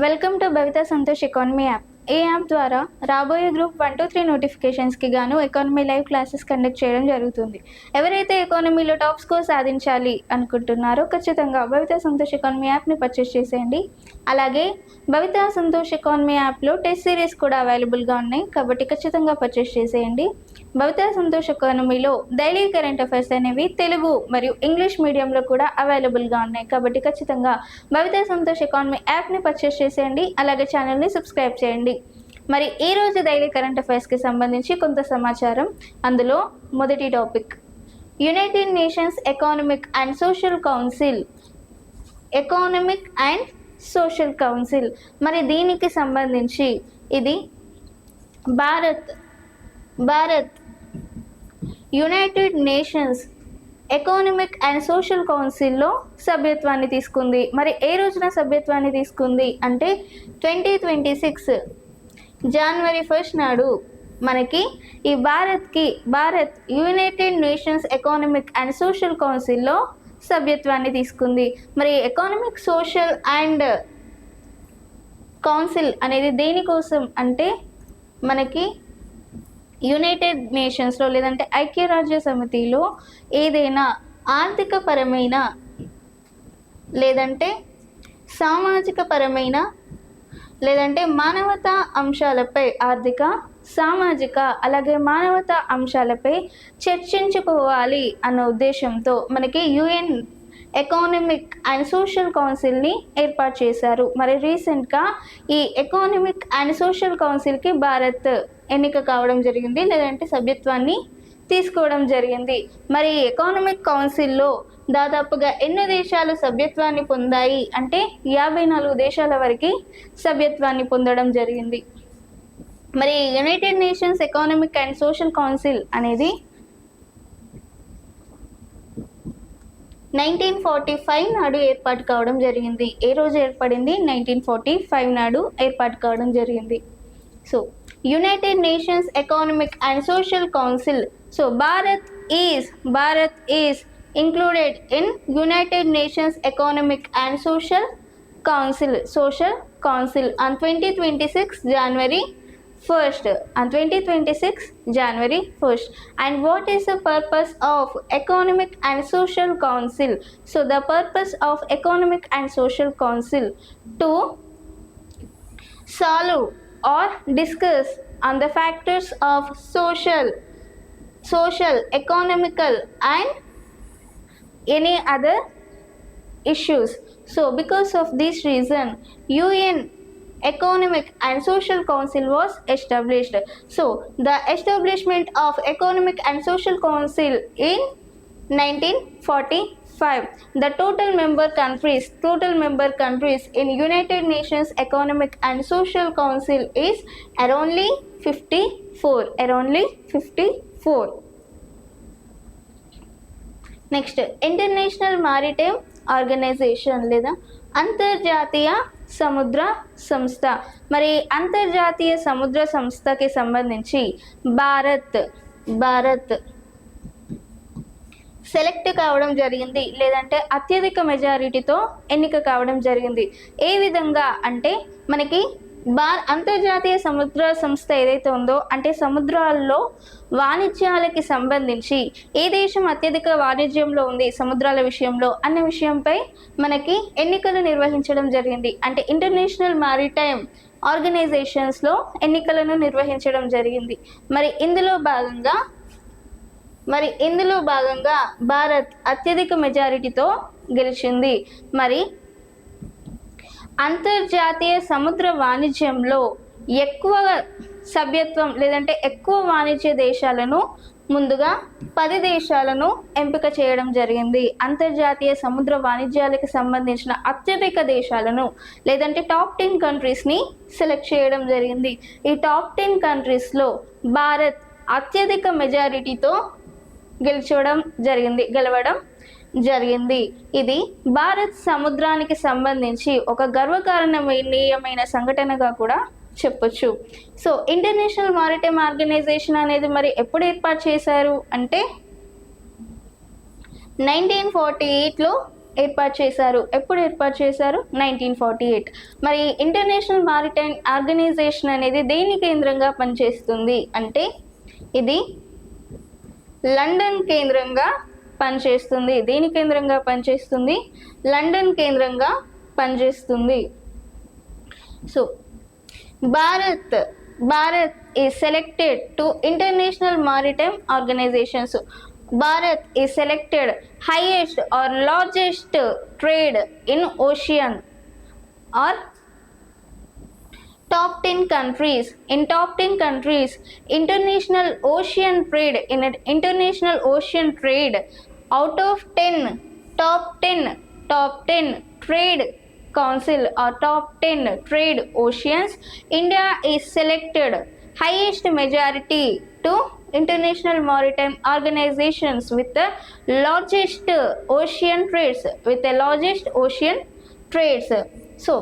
Welcome to Bhavitha Santosh economy app. ఈ app ద్వారా రాబోయే గ్రూప్ 1 to 3 నోటిఫికేషన్స్కి గాను ఎకానమీ లైవ్ క్లాసెస్ కండక్ట్ చేయడం జరుగుతుంది. ఎవరైతే ఎకానమీలో టాప్ స్కోర్ సాధించాలి అనుకుంటున్నారో ఖచ్చితంగా భవిత సంతోష్ ఎకానమీ యాప్ని పర్చేస్ చేసేయండి. అలాగే భవిత సంతోష్ ఎకానమీ యాప్లో టెస్ట్ సిరీస్ కూడా అవైలబుల్గా ఉన్నాయి కాబట్టి ఖచ్చితంగా పర్చేస్ చేసేయండి. భవిత సంతోష్ ఎకానమీలో డైలీ కరెంట్ అఫైర్స్ అనేవి తెలుగు మరియు ఇంగ్లీష్ మీడియంలో కూడా అవైలబుల్గా ఉన్నాయి కాబట్టి ఖచ్చితంగా భవిత సంతోష్ ఎకానమీ యాప్ని పర్చేస్ చేసేయండి. అలాగే ఛానల్ని సబ్స్క్రైబ్ చేయండి. మరి ఈరోజు డైలీ కరెంట్ అఫైర్స్కి సంబంధించి కొంత సమాచారం. అందులో మొదటి topic, United nations economic and social council. మరి దీనికి సంబంధించి ఇది Bharat United nations economic and social కౌన్సిల్లో సభ్యత్వాన్ని తీసుకుంది. మరి ఏ రోజున సభ్యత్వాన్ని తీసుకుంది అంటే 2026 జనవరి 1 నాడు మనకి ఈ Bharat United nations economic and social కౌన్సిల్లో సభ్యత్వాన్ని తీసుకుంది. మరి ఎకనామిక్ సోషల్ అండ్ కౌన్సిల్ అనేది దేనికోసం అంటే మనకి యునైటెడ్ నేషన్స్లో లేదంటే ఐక్యరాజ్య సమితిలో ఏదైనా ఆర్థికపరమైన లేదంటే సామాజికపరమైన లేదంటే మానవతా అంశాలపై ఆర్థిక, సామాజిక అలాగే మానవతా అంశాలపై చర్చించుకోవాలి అన్న ఉద్దేశంతో మనకి యుఎన్ ఎకనామిక్ అండ్ సోషల్ కౌన్సిల్ని ఏర్పాటు చేశారు. మరి రీసెంట్గా ఈ ఎకనామిక్ అండ్ సోషల్ కౌన్సిల్కి భారత్ ఎన్నిక కావడం జరిగింది, లేదంటే సభ్యత్వాన్ని తీసుకోవడం జరిగింది. మరి ఎకనామిక్ కౌన్సిల్లో దాదాపుగా ఎన్నో దేశాలు సభ్యత్వాన్ని పొందాయి అంటే 54 దేశాల వరకు సభ్యత్వాన్ని పొందడం జరిగింది. మరి United nations economic and social council అనేది 1945 నాడు ఏర్పాటు కావడం జరిగింది. ఏ రోజు ఏర్పడింది? 1945 నాడు ఏర్పాటు కావడం జరిగింది. So United nations economic and social council. So Bharat is included in United Nations Economic and Social Council on 2026 January 1st. And what is the purpose of Economic and Social Council? So the purpose of Economic and Social Council to solve or discuss on the factors of social, economical and any other issues. So because of this reason UN Economic and Social Council was established. So the establishment of Economic and Social Council in 1945. The total member countries in United Nations Economic and Social Council is around 54. Next, international maritime organization లేదా అంతర్జాతీయ సముద్ర సంస్థ. మరి అంతర్జాతీయ సముద్ర సంస్థకి సంబంధించి Bharat select కావడం జరిగింది, లేదంటే అత్యధిక మెజారిటీతో ఎన్నిక కావడం జరిగింది. ఏ విధంగా అంటే మనకి అంతర్జాతీయ సముద్ర సంస్థ ఏదైతే ఉందో అంటే సముద్రాల్లో వాణిజ్యాలకి సంబంధించి ఏ దేశం అత్యధిక వాణిజ్యంలో ఉంది సముద్రాల విషయంలో అనే విషయంపై మనకి ఎన్నికలు నిర్వహించడం జరిగింది. అంటే ఇంటర్నేషనల్ మారిటైమ్ ఆర్గనైజేషన్స్లో ఎన్నికలను నిర్వహించడం జరిగింది. మరి ఇందులో భాగంగా భారత్ అత్యధిక మెజారిటీతో గెలిచింది. మరి అంతర్జాతీయ సముద్ర వాణిజ్యంలో ఎక్కువ సభ్యత్వం లేదంటే ఎక్కువ వాణిజ్య దేశాలను ముందుగా 10 దేశాలను ఎంపిక చేయడం జరిగింది. అంతర్జాతీయ సముద్ర వాణిజ్యాలకు సంబంధించిన అత్యధిక దేశాలను లేదంటే టాప్ 10 కంట్రీస్ని సెలెక్ట్ చేయడం జరిగింది. ఈ టాప్ 10 కంట్రీస్లో భారత్ అత్యధిక మెజారిటీతో గెలవడం జరిగింది. ఇది భారత్ సముద్రానికి సంబంధించి ఒక గర్వకారణీయమైన సంఘటనగా కూడా చెప్పొచ్చు. సో ఇంటర్నేషనల్ మారిటైమ్ ఆర్గనైజేషన్ అనేది మరి ఎప్పుడు ఏర్పాటు చేశారు అంటే 1948లో ఏర్పాటు చేశారు. ఎప్పుడు ఏర్పాటు చేశారు? 1948. మరి ఇంటర్నేషనల్ మారిటైమ్ ఆర్గనైజేషన్ అనేది దేని కేంద్రంగా పనిచేస్తుంది అంటే ఇది లండన్ కేంద్రంగా పనిచేస్తుంది. దేని కేంద్రంగా పనిచేస్తుంది? లండన్ కేంద్రంగా పనిచేస్తుంది. So Bharat is selected to international maritime organizations. Bharat is selected highest or largest trade in ocean or top 10 countries. In top 10 countries, international ocean trade out of 10 top 10 trade council or top 10 trade oceans, India is selected highest majority to international maritime organizations with the largest ocean trades. So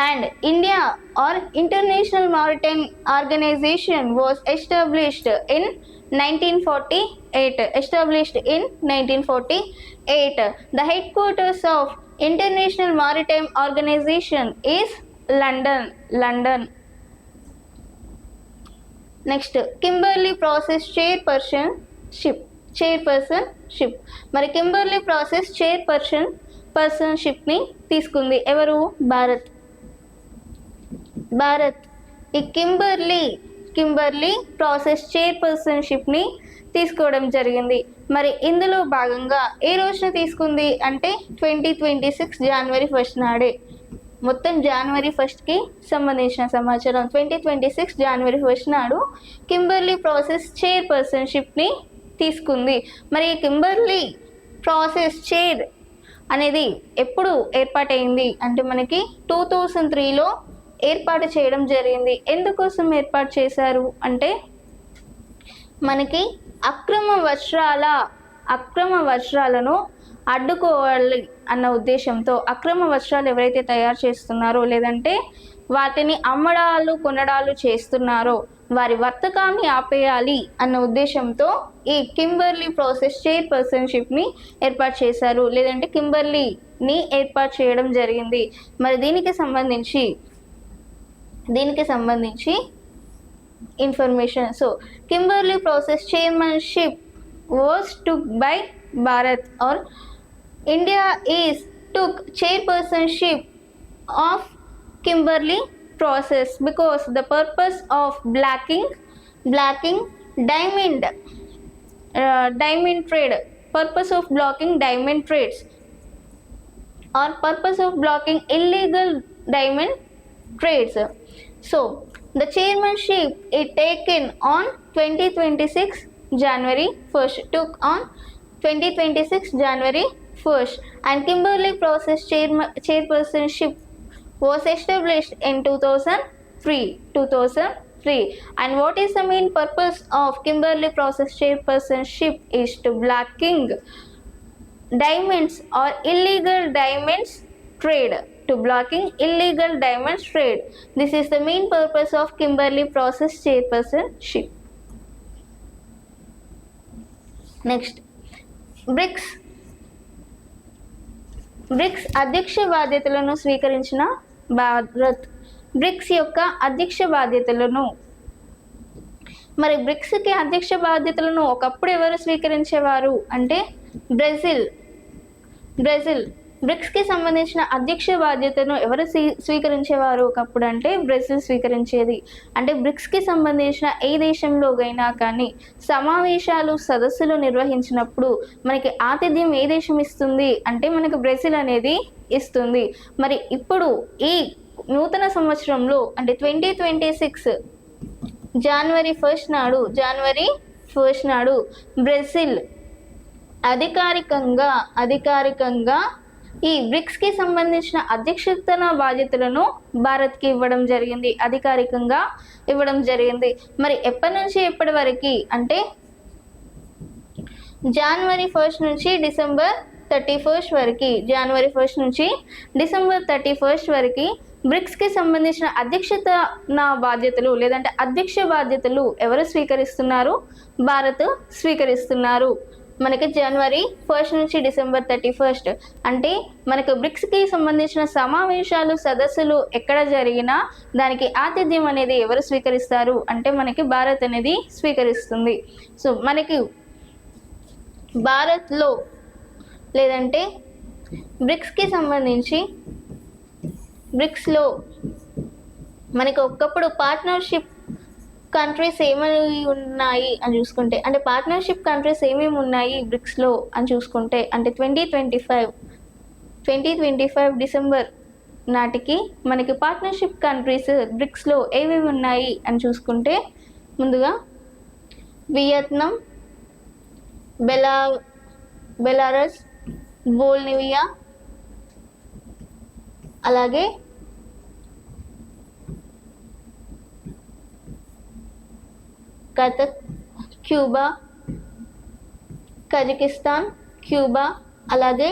and India or International Maritime Organization was established in 1948. The headquarters of International Maritime Organization is London. Next Kimberley process chairpersonship. మరి Kimberley process చైర్పర్సన్షిప్ని తీసుకుంది ఎవరు? భారత్ ఈ Kimberly process చైర్పర్సన్షిప్ని తీసుకోవడం జరిగింది. మరి ఇందులో భాగంగా ఏ రోజున తీసుకుంది అంటే 2026 జనవరి 1 నాడే. మొత్తం జనవరి 1కి సంబంధించిన సమాచారం. 2026 జనవరి 1 నాడు కింబర్లీ ప్రాసెస్ చైర్పర్సన్షిప్ని తీసుకుంది. మరి ఈ కింబర్లీ ప్రాసెస్ చైర్ అనేది ఎప్పుడు ఏర్పాటైంది అంటే మనకి 2003లో ఏర్పాటు చేయడం జరిగింది. ఎందుకోసం ఏర్పాటు చేశారు అంటే మనకి అక్రమ వస్త్రాలను అడ్డుకోవాలి అన్న ఉద్దేశంతో, అక్రమ వస్త్రాలు ఎవరైతే తయారు చేస్తున్నారో లేదంటే వాటిని కొనడాలు చేస్తున్నారో వారి వర్తకాన్ని ఆపేయాలి అన్న ఉద్దేశంతో ఈ కింబర్లీ ప్రాసెస్ చైర్పర్సన్షిప్ని ఏర్పాటు చేశారు, లేదంటే కింబర్లీని ఏర్పాటు చేయడం జరిగింది. మరి దీనికి సంబంధించి information. So Kimberly process chairmanship was took by Bharat or India took chairpersonship of Kimberley process because the purpose of blocking diamond trade, purpose of blocking diamond trades or purpose of blocking illegal diamond trades. So the chairmanship is taken on 2026 January 1st, took on 2026 January 1st, and Kimberley process chairpersonship was established in 2003. And what is the main purpose of Kimberley process chairpersonship is to blocking diamonds or illegal diamonds trade. This is the main purpose of Kimberley process chairpersonship. Next BRICS అధ్యక్ష బాధ్యతలను స్వీకరించిన Bharat. Bricks యొక్క అధ్యక్ష బాధ్యతలను, మరి బ్రిక్స్కి అధ్యక్ష బాధ్యతలను ఒకప్పుడు ఎవరు స్వీకరించేవారు అంటే బ్రెజిల్. బ్రిక్స్కి సంబంధించిన అధ్యక్ష బాధ్యతను ఎవరు స్వీకరించేవారు ఒకప్పుడు అంటే బ్రెజిల్ స్వీకరించేది. అంటే బ్రిక్స్కి సంబంధించిన ఏ దేశంలోగైనా కానీ సదస్సులు నిర్వహించినప్పుడు మనకి ఆతిథ్యం ఏ దేశం ఇస్తుంది అంటే మనకు బ్రెజిల్ అనేది ఇస్తుంది. మరి ఇప్పుడు ఈ నూతన సంవత్సరంలో అంటే 2026 జనవరి 1 నాడు బ్రెజిల్ అధికారికంగా ఈ బ్రిక్స్కి సంబంధించిన అధ్యక్షతన బాధ్యతలను భారత్కి అధికారికంగా ఇవ్వడం జరిగింది. మరి ఎప్పటి నుంచి ఎప్పటి వరకు అంటే జనవరి 1 నుంచి డిసెంబర్ 31 వరకు, జనవరి 1 నుంచి డిసెంబర్ 31 వరకు బ్రిక్స్కి సంబంధించిన అధ్యక్షతన బాధ్యతలు లేదంటే అధ్యక్ష బాధ్యతలు ఎవరు స్వీకరిస్తున్నారు? భారత్ స్వీకరిస్తున్నారు. మనకి జనవరి 1 నుంచి డిసెంబర్ 31. అంటే మనకు బ్రిక్స్కి సంబంధించిన సమావేశాలు సదస్సులు ఎక్కడ జరిగినా దానికి ఆతిథ్యం అనేది ఎవరు స్వీకరిస్తారు అంటే మనకి భారత్ అనేది స్వీకరిస్తుంది. సో మనకి భారత్లో లేదంటే బ్రిక్స్కి సంబంధించి బ్రిక్స్లో మనకి ఒకప్పుడు పార్ట్నర్షిప్ కంట్రీస్ ఏమేమి ఉన్నాయి అని చూసుకుంటే అంటే పార్ట్నర్షిప్ కంట్రీస్ ఏమేమి ఉన్నాయి బ్రిక్స్లో అని చూసుకుంటే అంటే 2025 డిసెంబర్ నాటికి మనకి పార్ట్నర్షిప్ కంట్రీస్ బ్రిక్స్లో ఏమేమి ఉన్నాయి అని చూసుకుంటే ముందుగా వియత్నాం, బెలారస్, బోల్నివియా, అలాగే కజక్, క్యూబా, కజకిస్తాన్, క్యూబా, అలాగే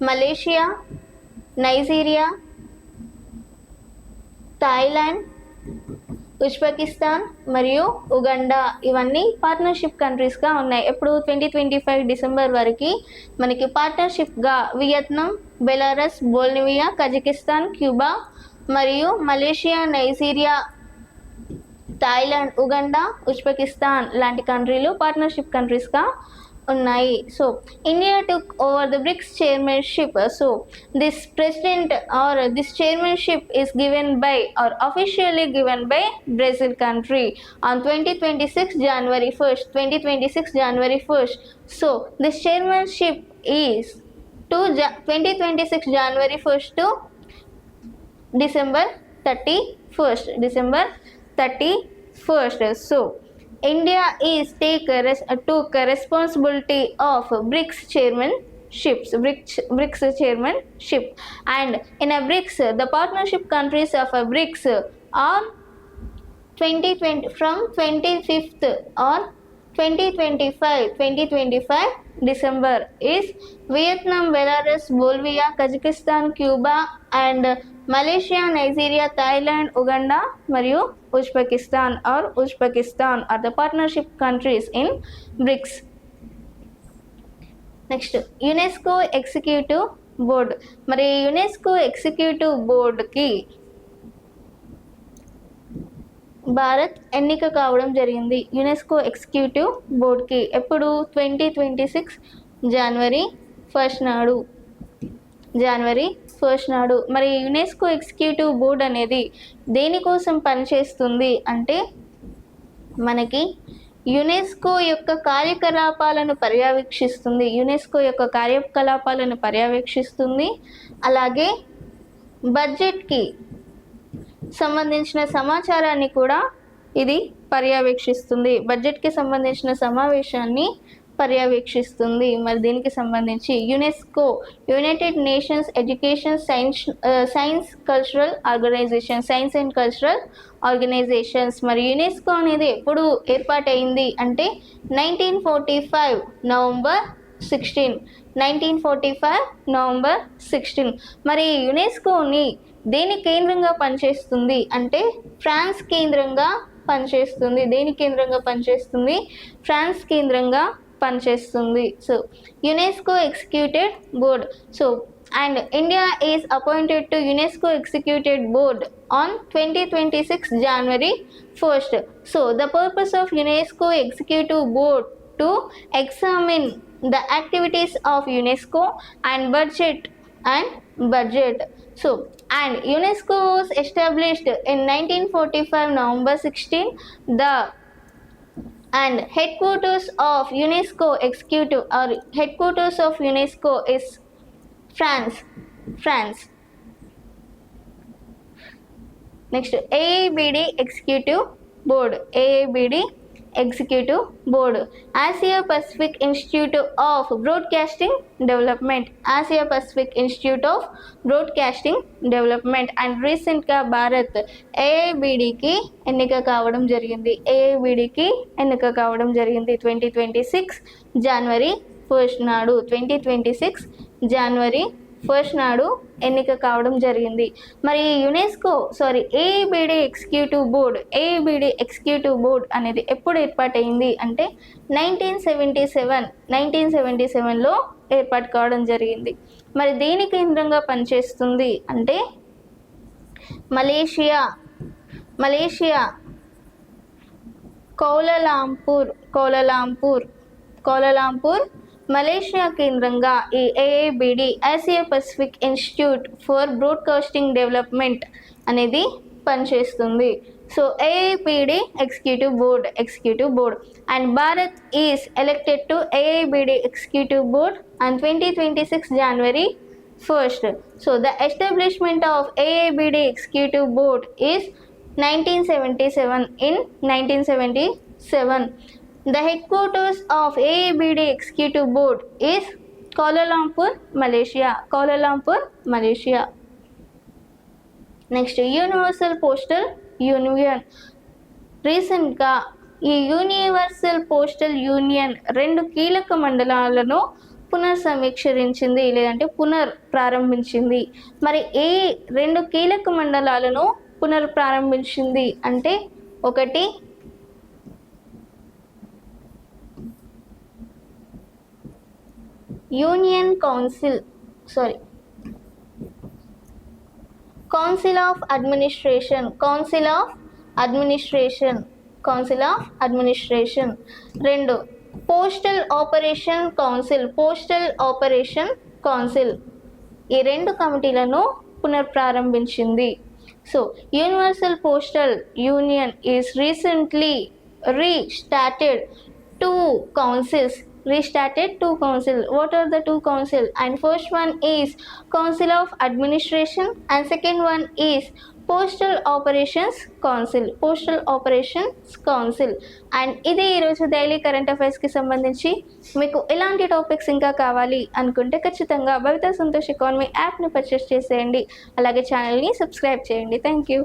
మలేషియా, నైజీరియా, థాయిలాండ్, ఉజ్బెకిస్తాన్ మరియు ఉగండా ఇవన్నీ పార్ట్నర్షిప్ కంట్రీస్గా ఉన్నాయి. ఎప్పుడు 2025 డిసెంబర్ వరకు మనకి పార్ట్నర్షిప్గా Vietnam, Belarus, Bolivia, Kazakhstan, Cuba మరియు Malaysia, Nigeria, Thailand, Uganda, Uzbekistan లాంటి కంట్రీలు పార్ట్నర్షిప్ కంట్రీస్గా ఉన్నాయి. So India took over the BRICS chairmanship. So this president or this chairmanship is given by or officially given by Brazil country on 2026 January 1st. So this chairmanship is to 2026 January 1st to December 31st. So India is took responsibility of BRICS chairmanship, and in a BRICS the partnership countries of a BRICS are 2020 from 25th or 2025 December is Vietnam, Belarus, Bolivia, Kazakhstan, Cuba and Malaysia, Nigeria, Thailand, Uganda మరియు Uzbekistan are the partnership countries in BRICS. Next UNESCO executive board. మరి UNESCO executive బోర్డుకి భారత్ ఎన్నిక కావడం జరిగింది. UNESCO executive బోర్డ్కి ఎప్పుడు 2026 జనవరి 1 నాడు. మరి UNESCO executive board అనేది దేనికోసం పనిచేస్తుంది అంటే మనకి యునెస్కో యొక్క కార్యకలాపాలను పర్యవేక్షిస్తుంది. అలాగే బడ్జెట్కి సంబంధించిన సమాచారాన్ని కూడా ఇది పర్యవేక్షిస్తుంది. బడ్జెట్కి సంబంధించిన సమావేశాన్ని పర్యవేక్షిస్తుంది. మరి దీనికి సంబంధించి UNESCO United Nations education science and cultural organizations. మరి యునెస్కో అనేది ఎప్పుడు ఏర్పాటైంది అంటే 1945 నవంబర్ 16. మరి యునెస్కోని దేని కేంద్రంగా పనిచేస్తుంది అంటే ఫ్రాన్స్ కేంద్రంగా పనిచేస్తుంది. ఫ్రాన్స్ కేంద్రంగా పనిచేస్తుంది. So UNESCO executive board. So and India is appointed to UNESCO Executive Board on 2026 January 1st. So the purpose of UNESCO Executive Board to examine the activities of UNESCO and budget. So and UNESCO was established in 1945 November 16. The and headquarters of UNESCO is France. Next, AIBD Executive Board. Asia Pacific Institute of Broadcasting Development. And recent గా Bharat AIBD కి ఎన్నిక కావడం జరిగింది. 2026 జనవరి 1 నాడు. First నాడు ఎన్నిక కావడం జరిగింది. మరి ఏఐబిడి ఎగ్జిక్యూటివ్ బోర్డ్ అనేది ఎప్పుడు ఏర్పాటైంది అంటే 1977లో ఏర్పాటు కావడం జరిగింది. మరి దేని కేంద్రంగా పనిచేస్తుంది అంటే మలేషియా కౌలాలంపూర్ మలేషియా కేంద్రంగా ఈ AIBD Asia Pacific Institute for Broadcasting Development అనేది పనిచేస్తుంది. So AIBD executive board and Bharat is elected to AIBD executive board on 2026 January 1st. So the establishment of AIBD Executive Board is 1977. The headquarters of AIBD Executive Board is Kuala Lumpur, Malaysia. Next, Universal Postal Union. రీసెంట్గా ఈ universal postal union 2 కీలక మండలాలను పునర్సమీక్షించింది లేదంటే ప్రారంభించింది. మరి ఏ 2 కీలక మండలాలను పునర్ప్రారంభించింది అంటే ఒకటి council of administration. 2 postal operation council. ఈ 2 కమిటీలను పునర్ప్రారంభించింది. So universal postal union is recently restarted 2 councils. What are the 2 councils? And first one is Council of Administration and second one is Postal Operations Council. And ఇది ఈరోజు daily current అఫైర్స్కి సంబంధించి. మీకు ఎలాంటి topics ఇంకా కావాలి అనుకుంటే ఖచ్చితంగా భవిత సంతోష్ ఎకానమీ యాప్ని పర్చేస్ చేసేయండి. అలాగే ఛానల్ని సబ్స్క్రైబ్ చేయండి. Thank you.